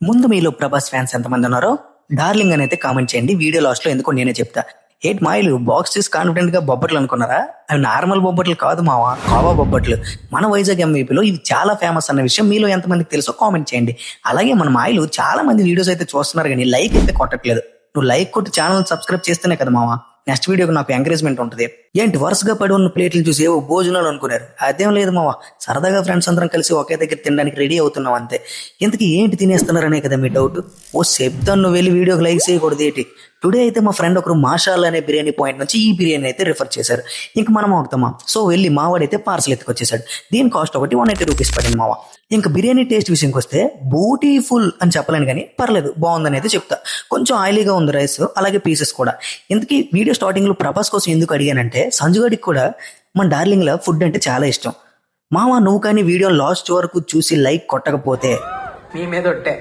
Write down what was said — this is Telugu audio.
ముందు మీలో ప్రభాస్ ఫ్యాన్స్ ఎంతమంది ఉన్నారో డార్లింగ్ అని అయితే కామెంట్ చేయండి. వీడియో లాస్ట్ లో ఎందుకో నేనే చెప్తా. ఏంటి మాయలు బాక్స్ చేసి కాన్ఫిడెంట్ గా బొబ్బట్లు అనుకున్నారా? అవి నార్మల్ బొబ్బట్లు కాదు మావా, కావా బొబ్బట్లు. మన వైజాగ్ ఎంవీపీలో ఇవి చాలా ఫేమస్ అన్న విషయం మీలో ఎంతమందికి తెలుసో కామెంట్ చేయండి. అలాగే మన మాయలు చాలా మంది వీడియోస్ అయితే చూస్తున్నారు కానీ లైక్ అయితే కొట్టట్లేదు. నువ్వు లైక్ కొట్టి ఛానల్ సబ్స్క్రైబ్ చేస్తేనే కదా మావా నెక్స్ట్ వీడియోకి నాకు ఎంకరేజ్మెంట్ ఉంటుంది. ఏంటి వరుసగా పడి ఉన్న ప్లేట్లు చూసి ఏవో భోజనాలు అనుకున్నారు? అదేం లేదు మావా, సరదాగా ఫ్రెండ్స్ అందరం కలిసి ఒకే దగ్గర తినడానికి రెడీ అవుతున్నాం అంతే. ఇంతకీ ఏంటి తినేస్తున్నారనే కదా మీ డౌట్. ఓ చెప్తాను, నువ్వు వెళ్ళి వీడియోకి లైక్ చేయకూడదు ఏంటి. టుడే అయితే మా ఫ్రెండ్ ఒకరు మాషాల్ అనే బిర్యానీ పాయింట్ నుంచి ఈ బిర్యానీ అయితే రిఫర్ చేశారు. ఇంక మనం అవుతామా, సో వెళ్ళి మావాడైతే పార్సల్ ఎత్తుకొచ్చేసాడు. దీని కాస్ట్ ఒకటి 180 రూపీస్ పడింది మావా. ఇంకా బిర్యానీ టేస్ట్ విషయంకి వస్తే బ్యూటిఫుల్ అని చెప్పలేను కానీ పర్లేదు, బాగుందని అయితే చెప్తా. కొంచెం ఆయిలీగా ఉంది రైస్, అలాగే పీసెస్ కూడా. ఇంతకీ వీడియో స్టార్టింగ్ లో ప్రభాస్ కోసం ఎందుకు అడిగానంటే, సంజుగాడికి కూడా మన డార్లింగ్ లా ఫుడ్ అంటే చాలా ఇష్టం. మావా నువ్వు కానీ వీడియో లాస్ట్ వరకు చూసి లైక్ కొట్టకపోతే మీ మీద ఒట్టే.